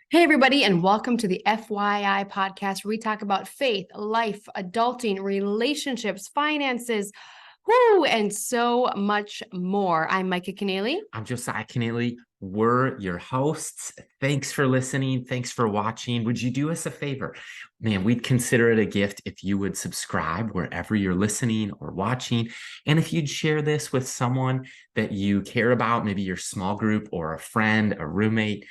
Hey, everybody, and welcome to the FYI podcast, where we talk about faith, life, adulting, relationships, finances, and so much more. I'm Micah Keneally. I'm Josiah Keneally. We're your hosts. Thanks for listening. Thanks for watching. Would you do us a favor? Man, we'd consider it a gift if you would subscribe wherever you're listening or watching. And if you'd share this with someone that you care about, maybe your small group or a friend, a roommate,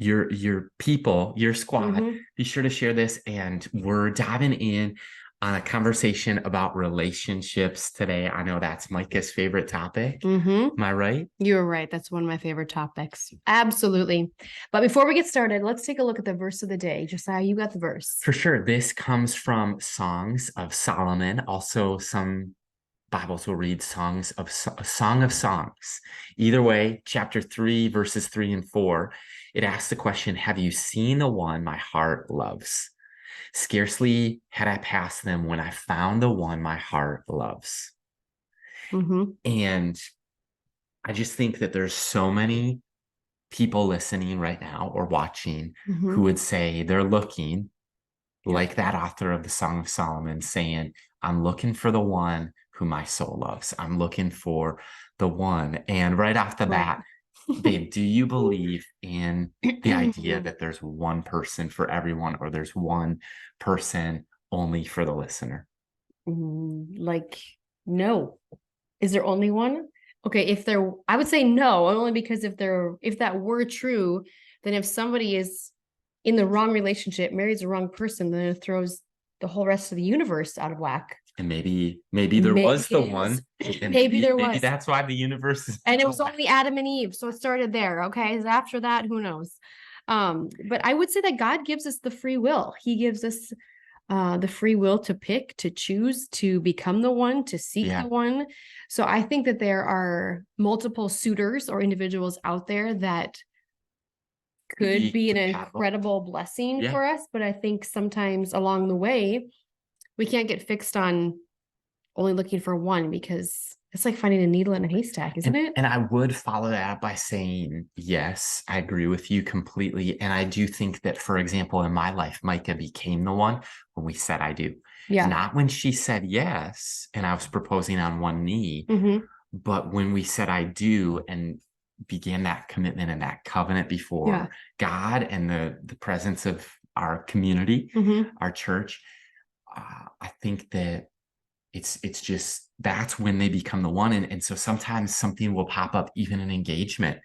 your people, your squad, be sure to share this. And we're diving in on a conversation about relationships today. I know that's Micah's favorite topic. Am I right? You're right. That's one of my favorite topics. Absolutely. But before we get started, let's take a look at the verse of the day. Josiah, you got the verse. For sure. This comes from Songs of Solomon. Also, some Bibles will read Song of Songs. Either way, chapter 3, verses 3 and 4, it asks the question, have you seen the one my heart loves? Scarcely had I passed them when I found the one my heart loves. And I just think that there's so many people listening right now or watching who would say they're looking like that author of the Song of Solomon, saying, I'm looking for the one who my soul loves. I'm looking for the one. And right off the bat, babe, do you believe in the idea that there's one person for everyone, or there's one person only for the listener? No. Is there only one? Okay, I would say no, only because if that were true, then if somebody is in the wrong relationship, marries the wrong person, then it throws the whole rest of the universe out of whack. And maybe there was the one. And maybe there was. Maybe that's why the universe is. And it was only Adam and Eve, so it started there. Okay, so after that, who knows? But I would say that God gives us the free will. He gives us the free will to pick, to choose, to become the one, to seek the one. So I think that there are multiple suitors or individuals out there that could be an incredible blessing for us. But I think sometimes along the way, we can't get fixed on only looking for one, because it's like finding a needle in a haystack, isn't it? And I would follow that up by saying, yes, I agree with you completely. And I do think that, for example, in my life, Micah became the one when we said I do. Not when she said yes and I was proposing on one knee, but when we said I do and began that commitment and that covenant before God and the presence of our community, our church. I think that it's just, that's when they become the one. And so sometimes something will pop up, even an engagement.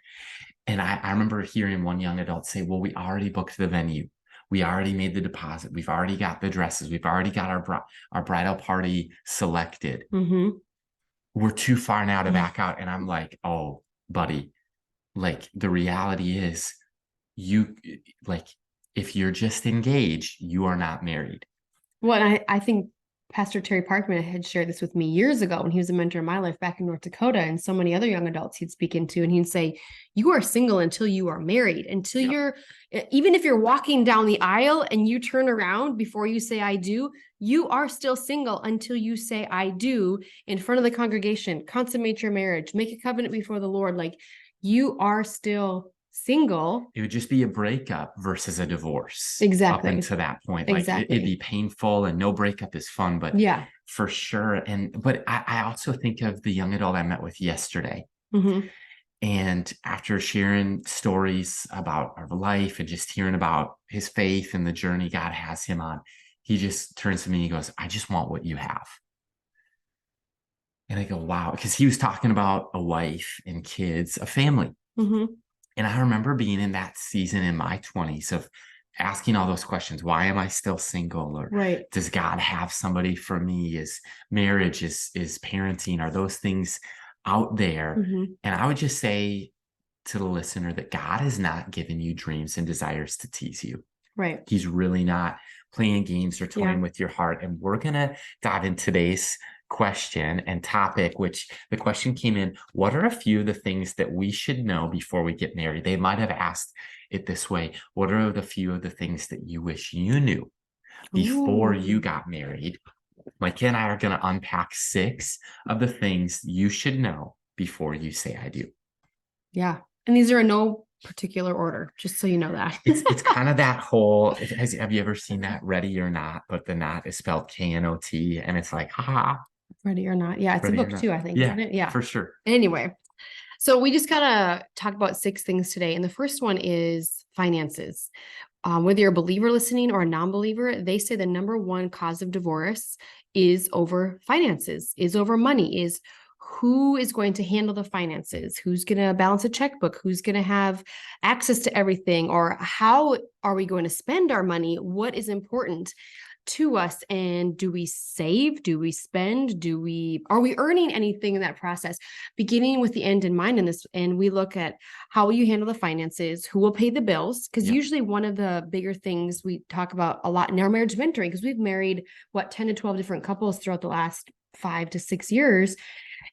And I remember hearing one young adult say, well, we already booked the venue. We already made the deposit. We've already got the dresses. We've already got our bridal party selected. We're too far now to back out. And I'm like, oh, buddy, like the reality is if you're just engaged, you are not married. Well, I think Pastor Terry Parkman had shared this with me years ago when he was a mentor in my life back in North Dakota, and so many other young adults he'd speak into, and he'd say, you are single until you are married, until you're, even if you're walking down the aisle and you turn around before you say, I do, you are still single until you say, I do, in front of the congregation, consummate your marriage, make a covenant before the Lord. Like, you are still single. It would just be a breakup versus a divorce. Exactly. Up until that point. Like it'd be painful, and no breakup is fun, but for sure. But I also think of the young adult I met with yesterday. And after sharing stories about our life and just hearing about his faith and the journey God has him on, he just turns to me and he goes, I just want what you have. And I go, wow, because he was talking about a wife and kids, a family. And I remember being in that season in my 20s of asking all those questions. Why am I still single? Or does God have somebody for me? Is marriage, is parenting, are those things out there? And I would just say to the listener that God has not given you dreams and desires to tease you. He's really not playing games or toying with your heart. And we're going to dive into today's question and topic, which the question came in, what are a few of the things that we should know before we get married? They might have asked it this way. What are the few of the things that you wish you knew before you got married? Micah and I are going to unpack 6 of the things you should know before you say I do. And these are no particular order, just so you know that. It's kind of that whole, have you ever seen that Ready or Not, but the not is spelled KNOT, and it's like, ha, Ready or Not. Yeah, it's a Ready or book Not. too, I think, Yeah, isn't it? Yeah. for sure. Anyway, so we just gotta talk about 6 things today. And the first one is finances. Whether you're a believer listening or a non-believer, they say the number one cause of divorce is over finances, is over money, is who is going to handle the finances, who's going to balance a checkbook, who's going to have access to everything, or how are we going to spend our money? What is important to us? And do we save? Do we spend? Are we earning anything in that process? Beginning with the end in mind in this, and we look at how will you handle the finances, who will pay the bills? Because usually one of the bigger things we talk about a lot in our marriage mentoring, because we've married 10 to 12 different couples throughout the last 5 to 6 years.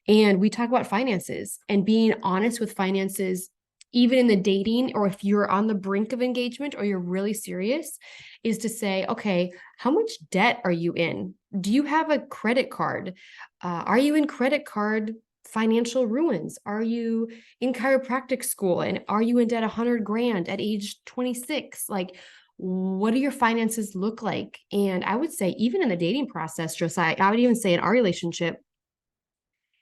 And we talk about finances and being honest with finances, even in the dating, or if you're on the brink of engagement or you're really serious, is to say, okay, how much debt are you in? Do you have a credit card? Are you in credit card financial ruins? Are you in chiropractic school? And are you in debt 100 grand at age 26? Like, what do your finances look like? And I would say, even in the dating process, Josiah, I would even say in our relationship,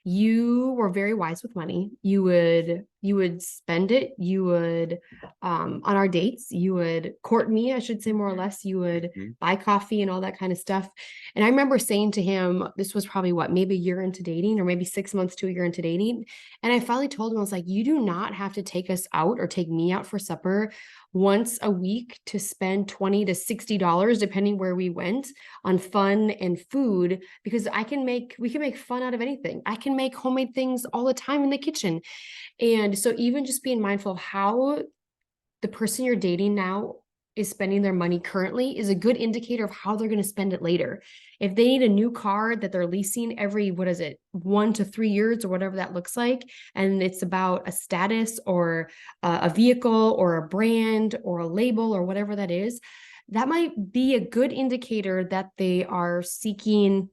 you were very wise with money. You would spend it. You would, on our dates, you would court me, I should say, more or less. You would buy coffee and all that kind of stuff. And I remember saying to him, this was probably maybe a year into dating, or maybe 6 months to a year into dating. And I finally told him, I was like, you do not have to take us out or take me out for supper once a week to spend $20 to $60, depending where we went, on fun and food, because we can make fun out of anything. I can make homemade things all the time in the kitchen. And so even just being mindful of how the person you're dating now is spending their money currently is a good indicator of how they're going to spend it later. If they need a new car that they're leasing every, 1 to 3 years or whatever that looks like, and it's about a status or a vehicle or a brand or a label or whatever that is, that might be a good indicator that they are seeking,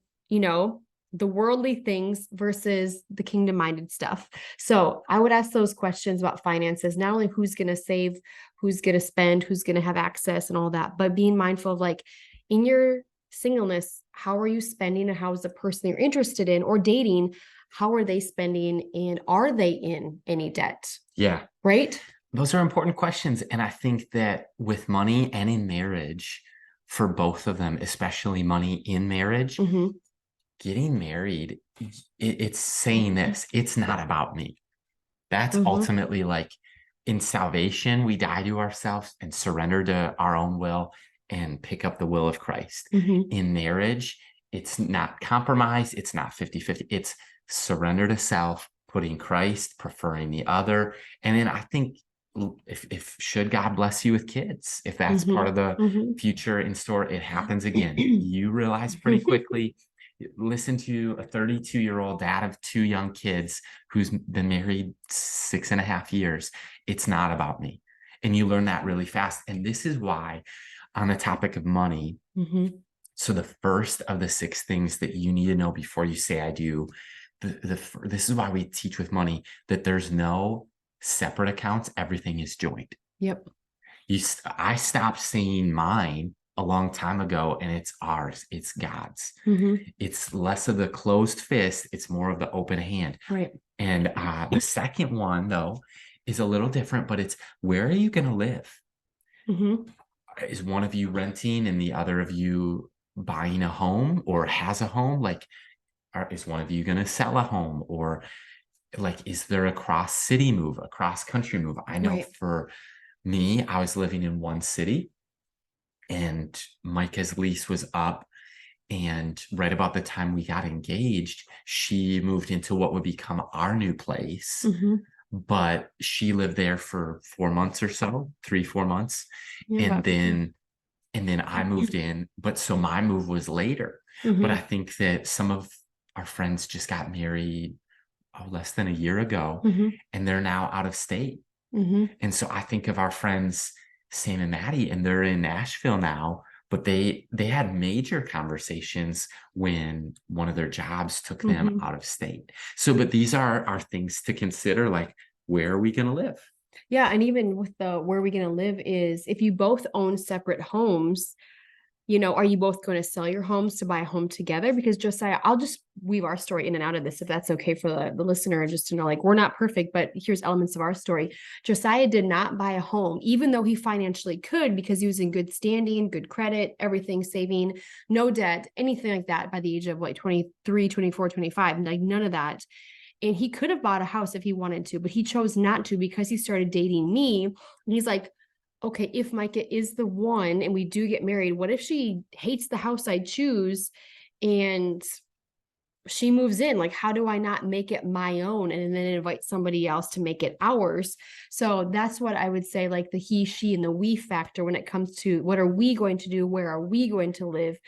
the worldly things versus the kingdom-minded stuff. So I would ask those questions about finances, not only who's going to save, who's going to spend, who's going to have access and all that, but being mindful of, like, in your singleness, how are you spending, and how is the person you're interested in or dating, how are they spending, and are they in any debt? Yeah. Right? Those are important questions. And I think that with money and in marriage, for both of them, especially money in marriage, getting married, it's saying this, it's not about me. That's ultimately, like, in salvation, we die to ourselves and surrender to our own will and pick up the will of Christ. In marriage, it's not compromise. It's not 50-50. It's surrender to self, putting Christ, preferring the other. And then I think, if should God bless you with kids, if that's part of the future in store, it happens again. You realize pretty quickly, listen to a 32-year-old dad of 2 young kids who's been married 6.5 years. It's not about me. And you learn that really fast. And this is why, on the topic of money, so the first of the 6 things that you need to know before you say I do, this is why we teach with money that there's no separate accounts. Everything is joint. Yep. I stopped saying mine a long time ago, and it's ours. It's God's. It's less of the closed fist. It's more of the open hand. Right. And the second one, though, is a little different, but it's, where are you going to live? Is one of you renting and the other of you buying a home or has a home? Like, is one of you going to sell a home? Or, like, is there a cross city move, a cross country move? I know for me, I was living in one city, and Micah's lease was up. And right about the time we got engaged, she moved into what would become our new place. But she lived there for 4 months or so, 3-4 months. And then I moved in. But so my move was later. But I think that some of our friends just got married less than a year ago, and they're now out of state. And so I think of our friends, Sam and Maddie, and they're in Nashville now, but they had major conversations when one of their jobs took them out of state. So, but these are things to consider, like, where are we going to live? Yeah. And even with the where we going to live is if you both own separate homes, are you both going to sell your homes to buy a home together? Because Josiah, I'll just weave our story in and out of this, if that's okay for the listener, just to know, like, we're not perfect, but here's elements of our story. Josiah did not buy a home, even though he financially could, because he was in good standing, good credit, everything, saving, no debt, anything like that by the age of like 23, 24, 25, like none of that. And he could have bought a house if he wanted to, but he chose not to because he started dating me. And he's like, okay, if Micah is the one and we do get married, what if she hates the house I choose and she moves in? Like, how do I not make it my own and then invite somebody else to make it ours? So that's what I would say, like the he, she, and the we factor when it comes to what are we going to do? Where are we going to live?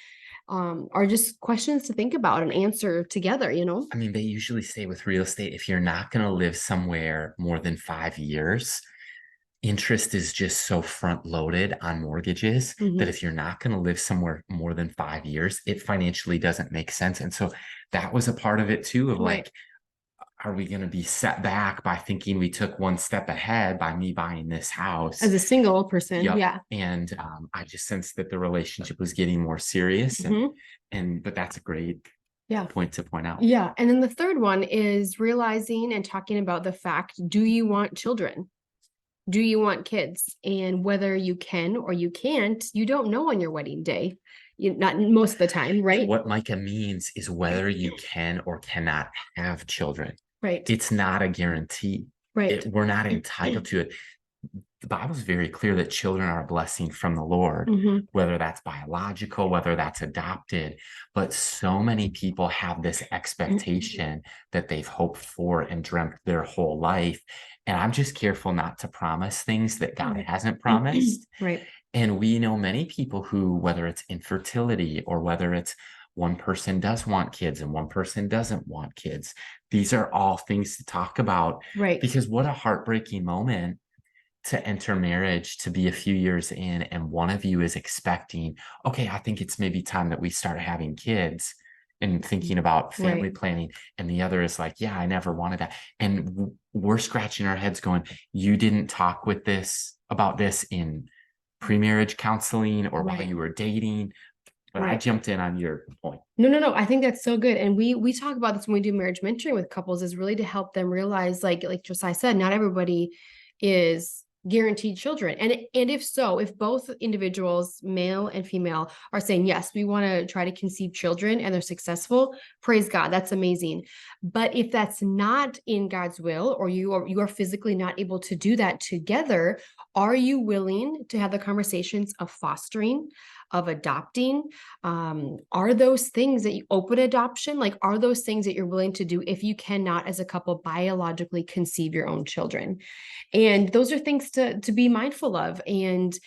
Are just questions to think about and answer together, I mean, they usually say with real estate, if you're not going to live somewhere more than 5 years, interest is just so front loaded on mortgages that if you're not going to live somewhere more than 5 years, it financially doesn't make sense. And so that was a part of it too, of like, are we going to be set back by thinking we took one step ahead by me buying this house as a single person? Yep. Yeah. And I just sensed that the relationship was getting more serious, but that's a great point to point out. Yeah. And then the third one is realizing and talking about the fact, do you want children? Do you want kids? And whether you can or you can't, you don't know on your wedding day. Not most of the time, right? What Micah means is whether you can or cannot have children. Right. It's not a guarantee. Right. We're not entitled to it. The Bible is very clear that children are a blessing from the Lord, whether that's biological, whether that's adopted. But so many people have this expectation that they've hoped for and dreamt their whole life. And I'm just careful not to promise things that God hasn't promised. Right. And we know many people who, whether it's infertility or whether it's one person does want kids and one person doesn't want kids, these are all things to talk about. Right. Because what a heartbreaking moment to enter marriage, to be a few years in, and one of you is expecting, okay, I think it's maybe time that we start having kids and thinking about family planning. And the other is like, yeah, I never wanted that. And we're scratching our heads going, you didn't talk about this in pre-marriage counseling or while you were dating. But I jumped in on your point. No. I think that's so good. And we talk about this when we do marriage mentoring with couples, is really to help them realize, like Josiah said, not everybody is guaranteed children. And if so, if both individuals, male and female, are saying, yes, we want to try to conceive children and they're successful, praise God, that's amazing. But if that's not in God's will, or you are physically not able to do that together, are you willing to have the conversations of fostering, of adopting? Are those things that you open adoption? Like, are those things that you're willing to do if you cannot, as a couple, biologically conceive your own children? And those are things to be mindful of. And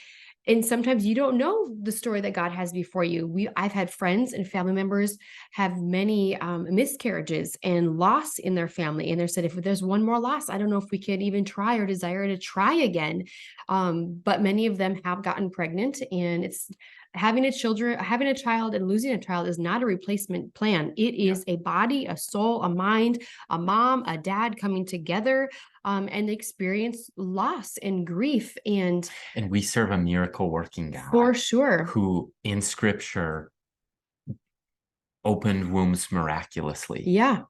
sometimes you don't know the story that God has before you. I've had friends and family members have many miscarriages and loss in their family. And they said, if there's one more loss, I don't know if we can even try or desire to try again. But many of them have gotten pregnant, and it's having a child and losing a child is not a replacement plan. It is a body, a soul, a mind, a mom, a dad coming together and experience loss and grief. And we serve a miracle working God. For sure. Who in scripture opened wombs miraculously. Yeah.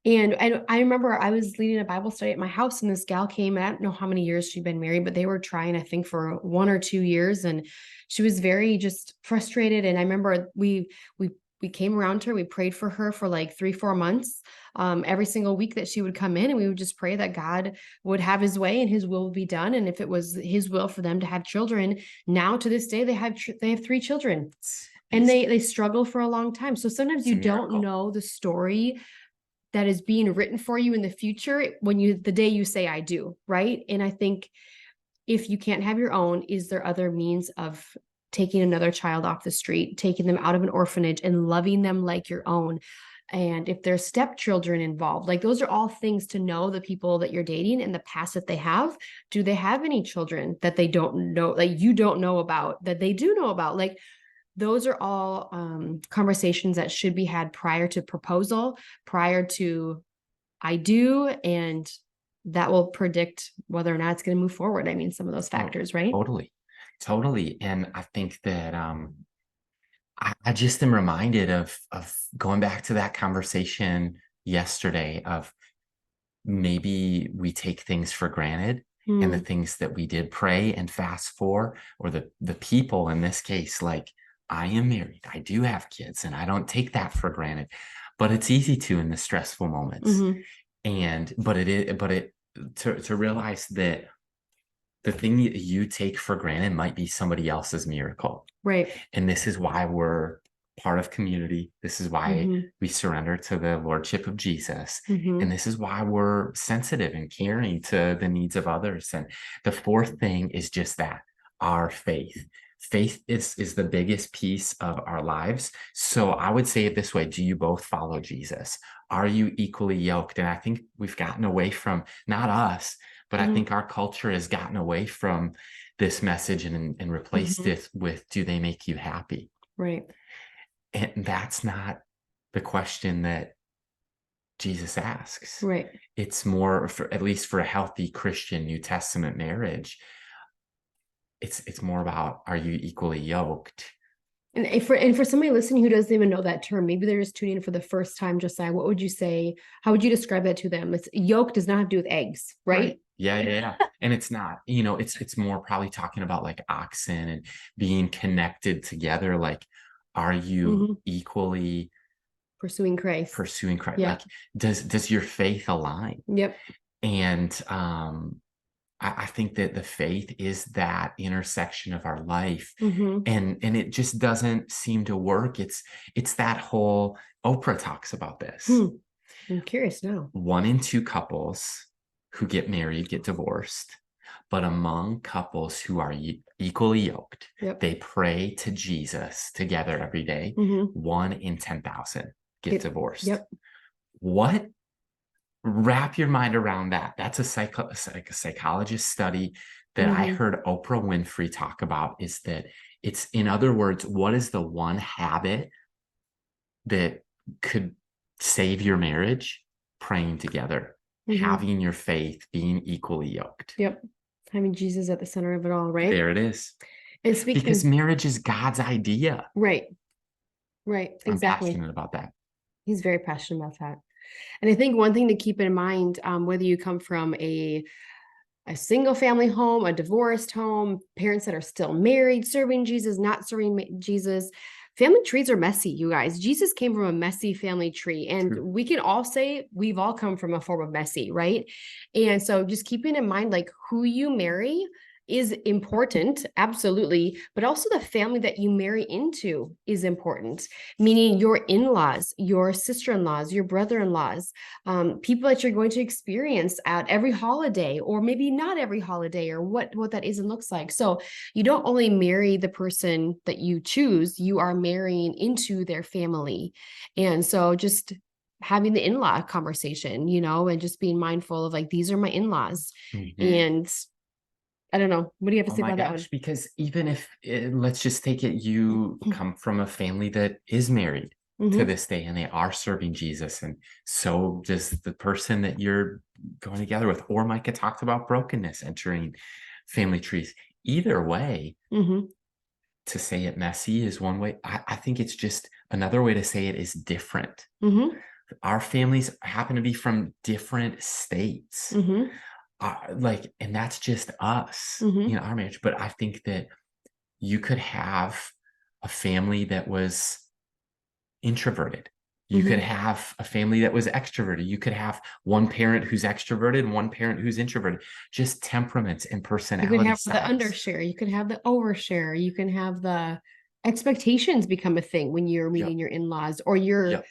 And I remember I was leading a Bible study at my house, and this gal came. I don't know how many years she'd been married, but they were trying, I think, for 1 or 2 years. And she was very just frustrated. And I remember we came around to her. We prayed for her for like 3-4 months, every single week that she would come in, and we would just pray that God would have his way and his will would be done. And if it was his will for them to have children, now to this day, they have 3 children, and they struggle for a long time. So sometimes you don't know the story that is being written for you in the future the day you say I do, right? And I think if you can't have your own, is there other means of taking another child off the street, taking them out of an orphanage and loving them like your own? And if there's stepchildren involved, like those are all things to know, the people that you're dating and the past that they have. Do they have any children that they don't know, like you don't know about, that they do know about? Like, those are all conversations that should be had prior to proposal, prior to I do, and that will predict whether or not it's going to move forward. I mean, some of those factors, right? Totally. And I think that I just am reminded of going back to that conversation yesterday of maybe we take things for granted, and the things that we did pray and fast for, or the people in this case, like, I am married, I do have kids, and I don't take that for granted, but it's easy to in the stressful moments. To realize that the thing that you take for granted might be somebody else's miracle. Right. And this is why we're part of community. This is why we surrender to the lordship of Jesus. And this is why we're sensitive and caring to the needs of others. And the fourth thing is just that, our faith. Faith is the biggest piece of our lives. So I would say it this way: do you both follow Jesus? Are you equally yoked? And I think we've gotten away from, not us, but I think our culture has gotten away from this message and replaced it with, do they make you happy? Right. And that's not the question that Jesus asks. Right. It's more, for, at least for a healthy Christian New Testament marriage, it's more about, are you equally yoked? And for somebody listening who doesn't even know that term, maybe they're just tuning in for the first time, Josiah, what would you say? How would you describe that to them? It's yoke does not have to do with eggs, right? Yeah. And it's not, it's more probably talking about like oxen and being connected together. Like, are you equally pursuing Christ? Yeah. Like, does your faith align? Yep. And I think that the faith is that intersection of our life, and it just doesn't seem to work. It's that whole, Oprah talks about this. I'm curious now. 1 in 2 couples who get married get divorced, but among couples who are equally yoked, they pray to Jesus together every day. 1 in 10,000 get divorced. What? Wrap your mind around that. That's a psychologist study that I heard Oprah Winfrey talk about, is that it's, in other words, what is the one habit that could save your marriage? Praying together, having your faith, being equally yoked. Yep. Having Jesus at the center of it all, right? There it is. And speaking, because marriage is God's idea. Right. Exactly. I'm passionate about that. He's very passionate about that. And I think one thing to keep in mind, whether you come from a single family home, a divorced home, parents that are still married, serving Jesus, not serving Jesus, family trees are messy, you guys. Jesus came from a messy family tree, and we can all say we've all come from a form of messy, right? And so just keeping in mind, like, who you marry is important, absolutely, but also the family that you marry into is important, meaning your in-laws, your sister-in-laws, your brother-in-laws, people that you're going to experience at every holiday, or maybe not every holiday, or what that is and looks like. So you don't only marry the person that you choose, you are marrying into their family. And so just having the in-law conversation, and just being mindful of, like, these are my in-laws. And I don't know. What do you have to say about that one? Because even if, let's just take it, you come from a family that is married to this day, and they are serving Jesus, and so does the person that you're going together with. Or Micah talked about brokenness entering family trees. Either way, to say it messy is one way. I think it's just another way to say it is different. Our families happen to be from different states. And that's just us, our marriage. But I think that you could have a family that was introverted. You could have a family that was extroverted. You could have one parent who's extroverted and one parent who's introverted. Just temperaments and personality. You could have the undershare. You could have the overshare. You can have the expectations become a thing when you're meeting your in-laws, or you're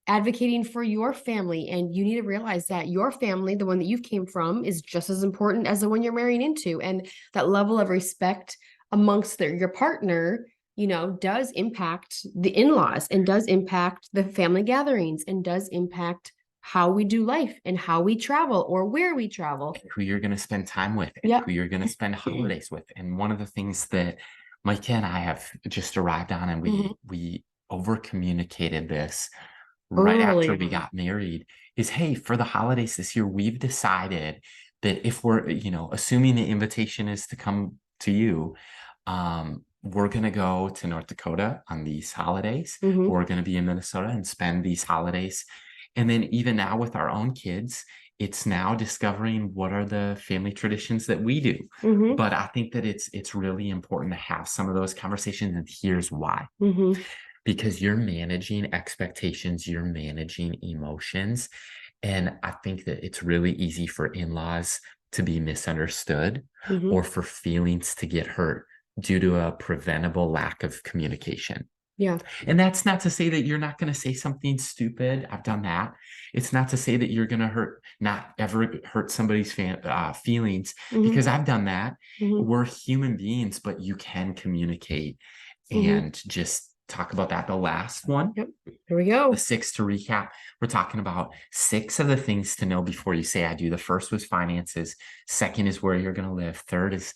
advocating for your family, and you need to realize that your family, the one that you came from, is just as important as the one you're marrying into, and that level of respect amongst your partner, does impact the in-laws, and does impact the family gatherings, and does impact how we do life and how we travel, or where we travel, who you're going to spend time with, and who you're going to spend holidays with. And one of the things that Micah and I have just arrived on, and we over communicated this right after we got married, is, hey, for the holidays this year, we've decided that if we're, assuming the invitation is to come to you, we're going to go to North Dakota on these holidays. Mm-hmm. We're going to be in Minnesota and spend these holidays. And then even now with our own kids, it's now discovering what are the family traditions that we do. Mm-hmm. But I think that it's really important to have some of those conversations, and here's why. Mm-hmm. Because you're managing expectations, you're managing emotions. And I think that it's really easy for in-laws to be misunderstood Mm-hmm. or for feelings to get hurt due to a preventable lack of communication. Yeah. And that's not to say that you're not going to say something stupid. I've done that. It's not to say that you're going to not ever hurt somebody's feelings, Mm-hmm. because I've done that. Mm-hmm. We're human beings, but you can communicate and just talk about that. The last one. Yep. Here we go. The 6 to recap. We're talking about 6 of the things to know before you say I do. The first was finances. Second is where you're going to live. Third is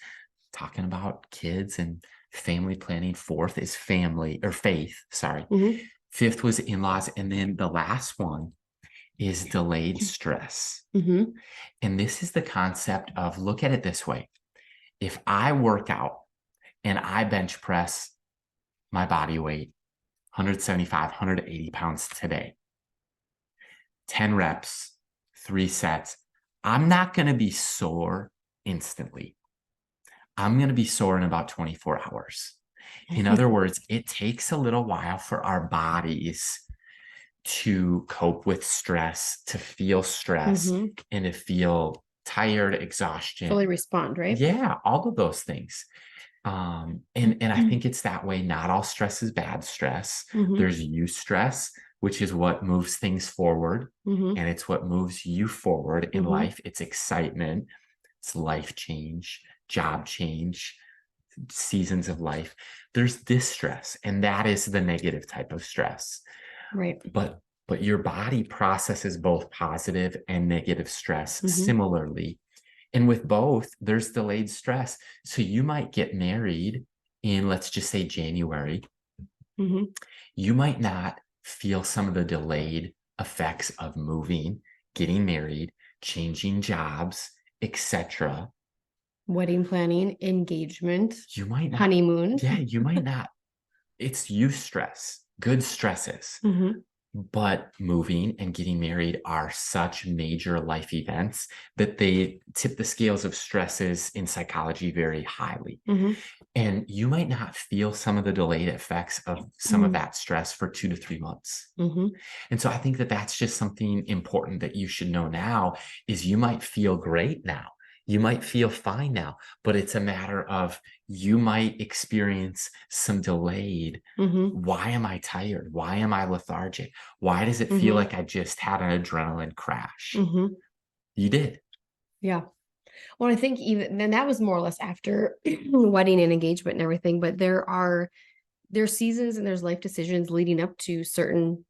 talking about kids and family planning. Fourth is family or faith. Sorry. Mm-hmm. Fifth was in-laws. And then the last one is delayed stress. Mm-hmm. And this is the concept of, look at it this way. If I work out and I bench press my body weight, 175, 180 pounds today, 10 reps, 3 sets, I'm not going to be sore instantly. I'm going to be sore in about 24 hours. In other words, it takes a little while for our bodies to cope with stress, to feel stress, and to feel tired, exhaustion. Fully respond, right? Yeah, all of those things. And I think it's that way. Not all stress is bad stress. There's eustress, which is what moves things forward. And it's what moves you forward in life. It's excitement. It's life change, job change, seasons of life. There's distress, and that is the negative type of stress. Right. But your body processes both positive and negative stress similarly. And with both, there's delayed stress. So you might get married in, let's just say, January. You might not feel some of the delayed effects of moving, getting married, changing jobs, etc. Wedding planning, engagement, You might not, honeymoon. Yeah, you might not. It's eustress, good stresses. But moving and getting married are such major life events that they tip the scales of stresses in psychology very highly. And you might not feel some of the delayed effects of some of that stress for 2 to 3 months. And so I think that that's just something important that you should know now, is you might feel great now. You might feel fine now, but it's a matter of, you might experience some delayed. Why am I tired? Why am I lethargic? Why does it feel like I just had an adrenaline crash? You did. Yeah. Well, I think even then that was more or less after wedding and engagement and everything, but there's seasons and there's life decisions leading up to certain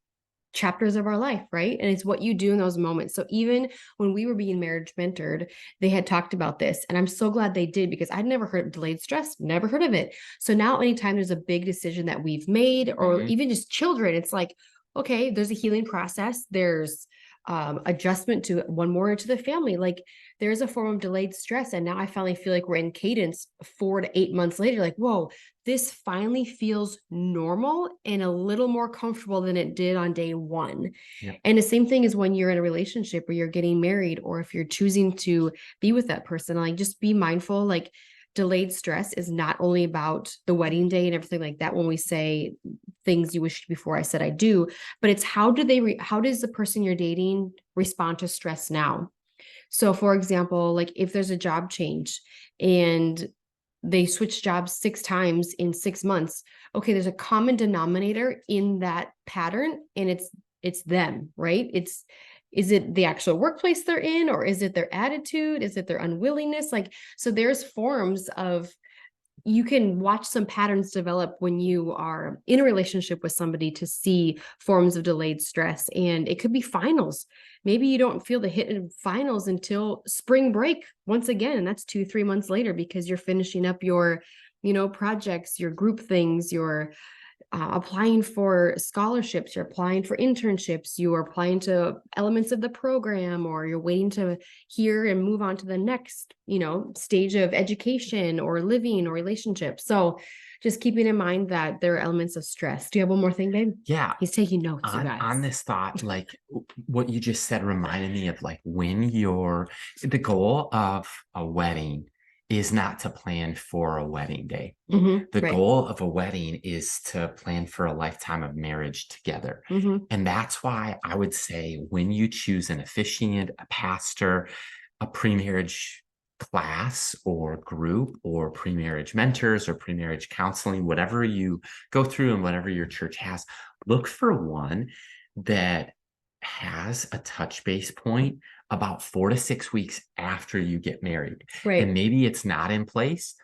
chapters of our life, right? And it's what you do in those moments. So even when we were being marriage mentored, they had talked about this, and I'm so glad they did, because I'd never heard of delayed stress, never heard of it. So now anytime there's a big decision that we've made, or even just children, it's like, okay, there's a healing process. There's adjustment to one more into the family. Like, there's a form of delayed stress. And now I finally feel like we're in cadence 4 to 8 months later, like, whoa, this finally feels normal and a little more comfortable than it did on day 1. And the same thing is when you're in a relationship or you're getting married, or if you're choosing to be with that person, like, just be mindful, like, delayed stress is not only about the wedding day and everything like that. When we say things you wished before I said I do, but it's how does the person you're dating respond to stress now? So for example, like, if there's a job change and they switch jobs 6 times in 6 months, okay, there's a common denominator in that pattern, and it's them, right? Is it the actual workplace they're in, or is it their attitude? Is it their unwillingness? Like, so there's forms of, you can watch some patterns develop when you are in a relationship with somebody to see forms of delayed stress. And it could be finals. Maybe you don't feel the hit in finals until spring break once again, and that's 2-3 months later, because you're finishing up your, projects, your group things, your applying for scholarships, you're applying for internships, you are applying to elements of the program, or you're waiting to hear and move on to the next, stage of education or living or relationship. So just keeping in mind that there are elements of stress. Do you have one more thing, babe? Yeah. He's taking notes, you guys. On this thought, like what you just said reminded me of like when the goal of a wedding is not to plan for a wedding day. The goal of a wedding is to plan for a lifetime of marriage together. And that's why I would say when you choose an officiant, a pastor, a pre-marriage class or group or pre-marriage mentors or pre-marriage counseling, whatever you go through and whatever your church has, look for one that has a touch base point about 4 to 6 weeks after you get married. Right. And maybe it's not in place.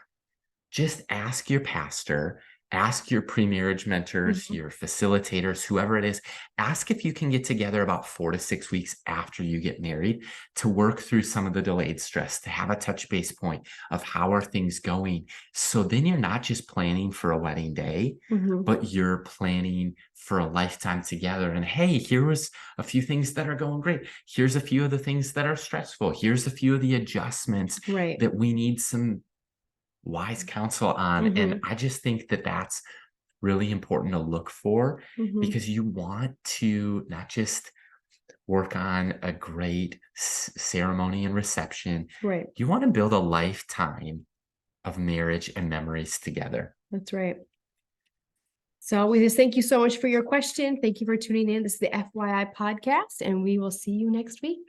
Just ask your pastor, ask your pre-marriage mentors, your facilitators, whoever it is, ask if you can get together about 4 to 6 weeks after you get married to work through some of the delayed stress, to have a touch base point of how are things going. So then you're not just planning for a wedding day, but you're planning for a lifetime together. And hey, here was a few things that are going great. Here's a few of the things that are stressful. Here's a few of the adjustments that we need some wise counsel on. And I just think that that's really important to look for, because you want to not just work on a great ceremony and reception. Right. You want to build a lifetime of marriage and memories together. That's right. So we just thank you so much for your question. Thank you for tuning in. This is the FYI podcast, and we will see you next week.